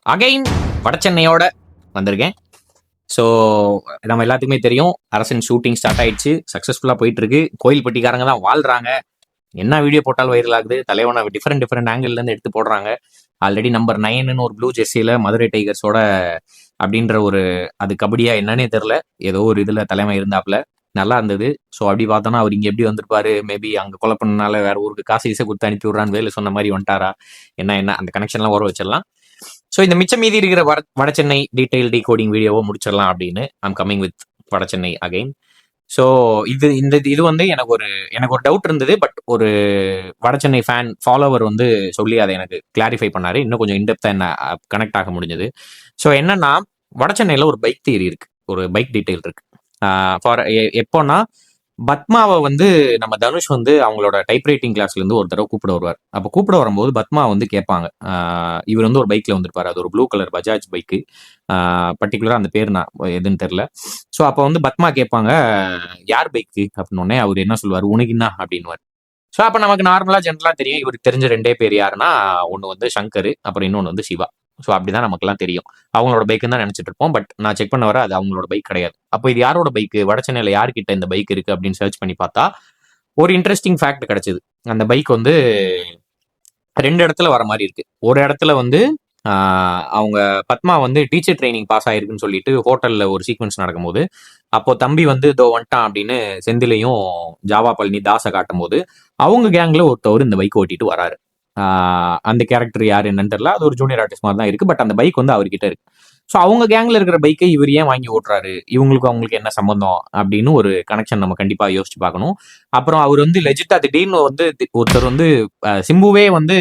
Again வடசென்னையோட வந்திருக்கேன். So நம்ம எல்லாத்துக்குமே தெரியும், அரசன் ஷூட்டிங் ஸ்டார்ட் ஆயிடுச்சு, சக்ஸஸ்ஃபுல்லாக போயிட்டு இருக்கு. கோயில்பட்டிக்காரங்க தான் வாழ்றாங்க. என்ன வீடியோ போட்டாலும் வைரல் ஆகுது. தலைவனை டிஃப்ரெண்ட் ஆங்கிள்லேருந்து எடுத்து போடுறாங்க. ஆல்ரெடி நம்பர் 9 ஒரு ப்ளூ ஜெர்சியில் மதுரை டைகர்ஸோட அப்படின்ற ஒரு அது கபடியா என்னன்னே தெரில, ஏதோ ஒரு இதில் தலைமை இருந்தாப்புல நல்லா இருந்தது. ஸோ அப்படி பார்த்தோன்னா அவர் இங்கே எப்படி வந்திருப்பாரு, மேபி அங்கே கொலை பண்ணனால வேற ஊருக்கு காசு ஈஸை கொடுத்து அனுப்பி விட்றான்னு வேலை சொன்ன மாதிரி வந்துட்டாரா, என்ன அந்த கனெக்ஷன்லாம் வர வச்சிடலாம். ஸோ இந்த மிச்சம் மீதி இருக்கிற வடசென்னை டீடைல் டீகோடிங் வீடியோவை முடிச்சிடலாம் அப்படின்னு I'm coming with Vadachennai again. So இது வந்து எனக்கு ஒரு டவுட் இருந்தது. பட் ஒரு வடசென்னை ஃபேன் ஃபாலோவர் வந்து சொல்லி அதை எனக்கு கிளாரிஃபை பண்ணாரு. இன்னும் கொஞ்சம் இன்டெப்த்தாக என்ன கனெக்ட் ஆக முடிஞ்சது. ஸோ என்னன்னா, வடசென்னையில் ஒரு பைக் தியரி இருக்கு, ஒரு பைக் டீடைல் இருக்கு. ஃபார் எப்போன்னா, பத்மாவை வந்து நம்ம தனுஷ் வந்து அவங்களோட டைப்ரைட்டிங் கிளாஸ்ல இருந்து ஒரு தடவை கூப்பிட வருவார். அப்போ கூப்பிட வரும்போது பத்மா வந்து கேட்பாங்க, இவர் வந்து ஒரு பைக்ல வந்திருப்பாரு, அது ஒரு ப்ளூ கலர் பஜாஜ் பைக்கு, பர்டிகுலரா அந்த பேர் நான் எதுன்னு தெரியல. ஸோ அப்போ வந்து பத்மா கேட்பாங்க, யார் பைக்கு அப்படின்னு. அவர் என்ன சொல்லுவார், உனக்கு என்ன அப்படின்னுவார். ஸோ அப்போ நமக்கு நார்மலா ஜென்ரலா தெரியும், இவருக்கு தெரிஞ்ச 2 பேர் யாருன்னா, ஒன்று வந்து சங்கர், அப்புறம் இன்னொன்று வந்து சிவா. ஸோ அப்படிதான் நமக்குலாம் தெரியும், அவங்களோட பைக்குன்னு தான் நினைச்சிட்டு இருப்போம். பட் நான் செக் பண்ண வர அது அவங்களோட பைக் கிடையாது. அப்போ இது யாரோட பைக்கு, வடசென்னையில் யார்கிட்ட இந்த பைக் இருக்கு அப்படின்னு சர்ச் பண்ணி பார்த்தா ஒரு இன்ட்ரெஸ்டிங் ஃபேக்ட் கிடைச்சது. அந்த பைக் வந்து 2 இடத்துல வர மாதிரி இருக்கு. ஒரு இடத்துல வந்து அவங்க பத்மா வந்து டீச்சர் ட்ரைனிங் பாஸ் ஆயிருக்குன்னு சொல்லிட்டு ஹோட்டல்ல ஒரு சீக்வன்ஸ் நடக்கும்போது, அப்போ தம்பி வந்து இதோ வந்துட்டான் அப்படின்னு செந்திலையும் ஜாவா பழனி தாஸை காட்டும் போது, அவங்க கேங்ல ஒருத்தவர் இந்த பைக் ஓட்டிட்டு வராரு. அந்த கேரக்டர் யாரு என்னன்னு தெரியல, அது ஒரு ஜூனியர் ஆர்டிஸ்ட் மாதிரி தான் இருக்கு. பட் அந்த பைக் வந்து அவர்கிட்ட இருக்கு. ஸோ அவங்க கேங்ல இருக்கிற பைக்கை இவர் ஏன் வாங்கி ஓட்டுறாரு, அவங்களுக்கு என்ன சம்பந்தம் அப்படின்னு ஒரு கனெக்ஷன் நம்ம கண்டிப்பா யோசிச்சு பார்க்கணும். அப்புறம் அவர் வந்து லெஜிட்டா திடீர்னு வந்து ஒருத்தர் வந்து சிம்புவே வந்து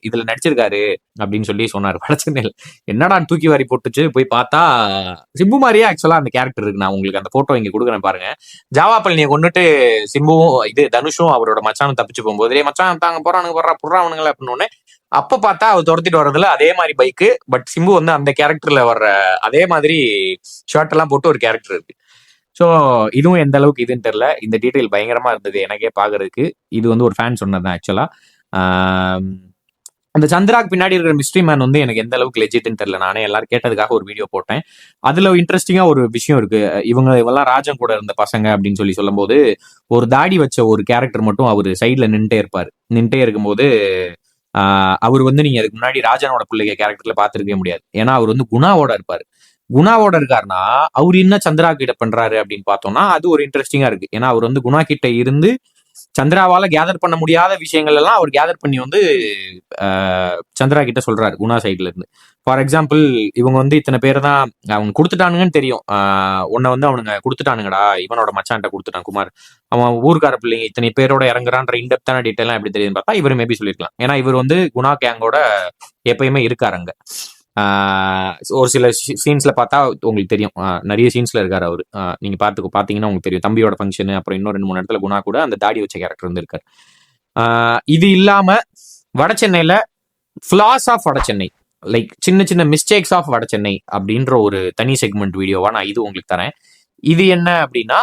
இதுல நடிச்சிருக்காரு அப்படின்னு சொல்லி சொன்னார் வடசென்னையில். என்னடா தூக்கி வாரி போட்டுச்சு, போய் பார்த்தா சிம்பு மாதிரியே ஆக்சுவலா அந்த கேரக்டர் இருக்கு. நான் உங்களுக்கு அந்த போட்டோ இங்க கொடுக்குறேன் பாருங்க. ஜாவா பழனியை கொண்டுட்டு சிம்புவும் தனுஷும் அவரோட மச்சானும் தப்பிச்சு போகும்போது, மச்சான் தாங்க போறானுங்க புறானுங்களே அப்படின்னு. அப்ப பார்த்தா அவர் துரத்திட்டு வர்றதுல அதே மாதிரி பைக்கு. பட் சிம்பு வந்து அந்த கேரக்டர்ல வர்ற அதே மாதிரி ஷர்ட் எல்லாம் போட்டு ஒரு கேரக்டர் இருக்கு. ஸோ இதுவும் எந்த அளவுக்கு இதுன்னு தெரியல. இந்த டீட்டெயில் பயங்கரமா இருந்தது எனக்கே பாக்குறதுக்கு. இது வந்து ஒரு ஃபேன் சொன்னதுதான் ஆக்சுவலா. அந்த சந்திராக்கு பின்னாடி இருக்கிற மிஸ்ட்ரி மேன் வந்து எனக்கு எந்த அளவுக்கு லெஜிட்னு தெரியல. நானே எல்லாரும் கேட்டதுக்காக ஒரு வீடியோ போட்டேன். அதுல இன்ட்ரெஸ்டிங்கா ஒரு விஷயம் இருக்கு. இவெல்லாம் ராஜன் கூட இருந்த பசங்க அப்படின்னு சொல்லும் போது, ஒரு தாடி வச்ச ஒரு கேரக்டர் மட்டும் அவர் சைட்ல நின்ட்டே இருக்கும்போது, அவர் வந்து நீங்க அதுக்கு முன்னாடி ராஜனோட பிள்ளைங்க கேரக்டர்ல பாத்துருக்கவே முடியாது. ஏன்னா அவர் வந்து குணாவோட இருப்பாரு. குணாவோட இருக்காருன்னா அவர் என்ன சந்திரா கிட்ட பண்றாரு அப்படின்னு பார்த்தோம்னா, அது ஒரு இன்ட்ரெஸ்டிங்கா இருக்கு. ஏன்னா அவர் வந்து குணா கிட்ட இருந்து சந்திராவால கேதர் பண்ண முடியாத விஷயங்கள் எல்லாம் அவர் கேதர் பண்ணி வந்து சந்திரா கிட்ட சொல்றாரு குணா சைட்ல இருந்து. ஃபார் எக்ஸாம்பிள், இவங்க வந்து இத்தனை பேர் தான் அவங்க கொடுத்துட்டானுங்கன்னு தெரியும். உன்னை வந்து அவனுங்க கொடுத்துட்டானுங்கடா, இவனோட மச்சான்ட்ட கொடுத்துட்டான் குமார், அவன் ஊர்க்கார பிள்ளைங்க இத்தனை பேரோட இறங்குறான்ற இன்டெப்தான டீட்டெயிலாம் எப்படி தெரியுதுன்னு பார்த்தா இவர் மேபி சொல்லியிருக்கலாம். ஏன்னா இவர் வந்து குணா கேங்கோட எப்பயுமே இருக்காருங்க. ஒரு சில சீன்ஸ்ல பார்த்தா உங்களுக்கு தெரியும், நிறைய சீன்ஸ்ல இருக்காரு அவரு. நீங்க பாத்தீங்கன்னா உங்களுக்கு தெரியும், தம்பியோட ஃபங்க்ஷன், அப்புறம் இன்னும் 2-3 இடத்துல குணா கூட அந்த தாடி வச்ச கேரக்டர் வந்து இருக்காரு. இது இல்லாம வடசென்னையில ஃபிளாஸ் ஆஃப் வடசென்னை, லைக் சின்ன சின்ன மிஸ்டேக்ஸ் ஆஃப் வடசென்னை அப்படின்ற ஒரு தனி செக்மெண்ட் வீடியோவா நான் இது உங்களுக்கு தரேன். இது என்ன அப்படின்னா,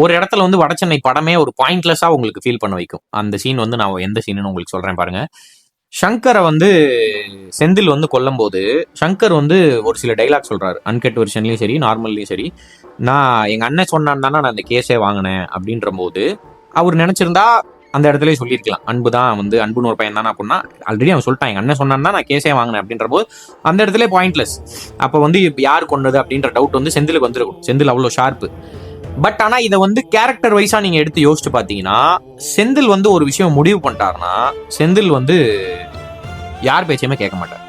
ஒரு இடத்துல வந்து வடசென்னை படமே ஒரு பாயிண்ட்லெஸ்ஸா உங்களுக்கு ஃபீல் பண்ண வைக்கும். அந்த சீன் வந்து நான் எந்த சீன்னு உங்களுக்கு சொல்றேன் பாருங்க. சங்கரை வந்து செந்தில் வந்து கொல்லும் போது சங்கர் வந்து ஒரு சில டைலாக் சொல்றாரு, அன்கட் வெர்ஷன்லயும் சரி நார்மல்லையும் சரி. நான் எங்க அண்ணன் சொன்னான் தானே நான் அந்த கேஸே வாங்கினேன் அப்படின்ற போது, அவர் நினைச்சிருந்தா அந்த இடத்துல சொல்லியிருக்கலாம், அன்பு தான் வந்து அன்புன்னு ஒரு பையன் தானே அப்படின்னா. ஆல்ரெடி அவன் சொல்லிட்டான், எங்க அண்ணன் சொன்னான் தான் நான் கேஸே வாங்கினேன் அப்படின்ற போது அந்த இடத்துல பாயிண்ட்லெஸ். அப்போ வந்து யார் கொண்டது அப்படின்ற டவுட் வந்து செந்திலுக்கு வந்துருக்கும். செந்தில் அவ்வளோ ஷார்ப்பு. பட் ஆனா இதை வந்து கேரக்டர் வைஸா நீங்க எடுத்து யோசிச்சு பாத்தீங்கன்னா, செந்தில் வந்து ஒரு விஷயம் முடிவு பண்ணிட்டாருன்னா செந்தில் வந்து யார் பேச்சையுமே கேட்க மாட்டார்.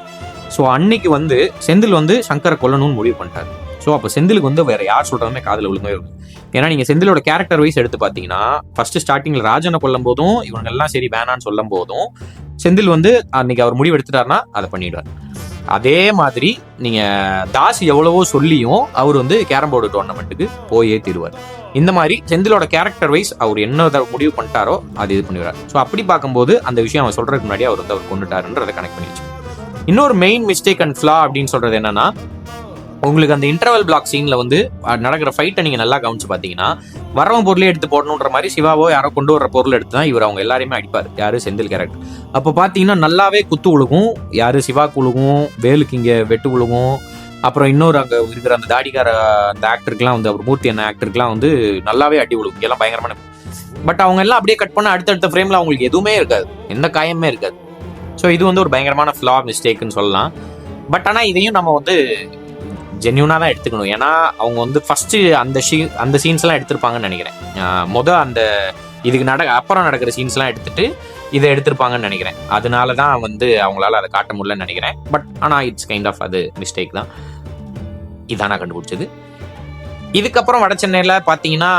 ஸோ அன்னைக்கு வந்து செந்தில் வந்து சங்கரை கொல்லணும்னு முடிவு பண்ணிட்டார். ஸோ அப்போ செந்திலுக்கு வந்து வேற யார் சொல்றதுமே காதுல விழுங்கவே இருக்கும். ஏன்னா நீங்க செந்திலோட கேரக்டர் வைஸ் எடுத்து பாத்தீங்கன்னா, ஃபர்ஸ்ட் ஸ்டார்டிங்ல ராஜனை கொல்லும் போதும் இவங்க எல்லாம் சரி வேணான்னு சொல்லும் போதும் செந்தில் வந்து அன்னைக்கு அவர் முடிவு எடுத்துட்டாருன்னா அதை பண்ணிடுவார். அதே மாதிரி நீங்க தாஸ் எவ்வளவோ சொல்லியும் அவர் வந்து கேரம் போர்டு டோர்னமெண்ட்டுக்கு போயே தீருவார். இந்த மாதிரி செந்திலோட கேரக்டர் வைஸ் அவர் என்ன முடிவு பண்ணிட்டாரோ அது இது பண்ணிடுவார். ஸோ அப்படி பார்க்கும்போது அந்த விஷயம் அவன் சொல்றதுக்கு முன்னாடி அவர் வந்து அவர் கொண்டுட்டாருன்றதை கனெக்ட் பண்ணி வச்சு. இன்னொரு மெயின் மிஸ்டேக் அண்ட் ஃபிளா அப்படின்னு சொல்றது என்னன்னா, உங்களுக்கு அந்த இன்டர்வல் பிளாக் சீன்ல வந்து நடக்கிற ஃபைட்டை நீங்க நல்லா கவனிச்சு பாத்தீங்கன்னா, வரவன் பொருளே எடுத்து போடணுன்ற மாதிரி சிவாவோ யாரோ கொண்டு வர பொருள் எடுத்து தான் இவர் அவங்க எல்லாரையுமே அடிப்பார். யாரு? செந்தில் கேரக்டர். அப்போ பார்த்தீங்கன்னா நல்லாவே குத்து விழுகும். யாரு? சிவாக்கு விழுகும், வேலுக்கு இங்கே வெட்டு விழுகும். அப்புறம் இன்னொரு அங்கே இருக்கிற அந்த தாடிக்கார அந்த ஆக்டருக்குலாம் வந்து அவர் மூர்த்தி என்ன ஆக்டருக்குலாம் வந்து நல்லாவே அடி விழுகும். எல்லாம் பயங்கரமான. பட் அவங்க எல்லாம் அப்படியே கட் பண்ண அடுத்தடுத்த ஃப்ரேமில் அவங்களுக்கு எதுவுமே இருக்காது, எந்த காயமே இருக்காது. ஸோ இது வந்து ஒரு பயங்கரமான ஃப்ளா மிஸ்டேக்குன்னு சொல்லலாம். பட் ஆனால் இதையும் நம்ம வந்து ஜென்யூனாக தான் எடுத்துக்கணும். ஏன்னா அவங்க வந்து ஃபஸ்ட்டு அந்த சீன்ஸ்லாம் எடுத்திருப்பாங்கன்னு நினைக்கிறேன். அந்த இதுக்கு அப்புறம் நடக்கிற சீன்ஸ்லாம் எடுத்துட்டு இதை எடுத்திருப்பாங்கன்னு நினைக்கிறேன். அதனால தான் வந்து அவங்களால அதை காட்ட முடியலன்னு நினைக்கிறேன். பட் ஆனால் இட்ஸ் கைண்ட் ஆஃப் அது மிஸ்டேக் தான். இதான் நான் கண்டுபிடிச்சது. இதுக்கப்புறம் வட சென்னையில் பார்த்தீங்கன்னா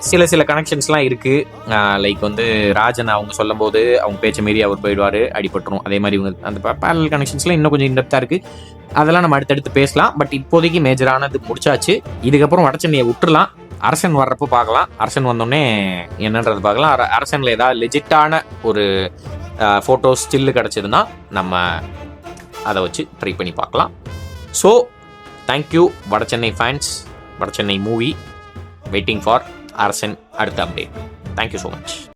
சில கனெக்ஷன்ஸ்லாம் இருக்குது. லைக் வந்து ராஜன் அவங்க சொல்லும் போது அவங்க பேச்சை மீறி அவர் போயிடுவார், அடிபட்டுரும். அதே மாதிரி இவங்க அந்த பேரல் கனெக்ஷன்ஸ்லாம் இன்னும் கொஞ்சம் இன்டெப்த்தாக இருக்குது. அதெல்லாம் நம்ம அடுத்தடுத்து பேசலாம். பட் இப்போதைக்கு மேஜரானது முடிச்சாச்சு. இதுக்கப்புறம் வட சென்னையை விட்டுறலாம். அரசன் வர்றப்போ பார்க்கலாம். அரசன் வந்தோடனே என்னன்றது பார்க்கலாம். அரசனில் ஏதாவது லெஜிட்டான ஒரு ஃபோட்டோஸ் ஸ்டில்லு கிடச்சிதுன்னா நம்ம அதை வச்சு ட்ரை பண்ணி பார்க்கலாம். ஸோ தேங்க்யூ வட சென்னை ஃபேன்ஸ், வட சென்னை மூவி. வெயிட்டிங் ஃபார் அரசன் அடுத்த அப்டேட். Thank you so much.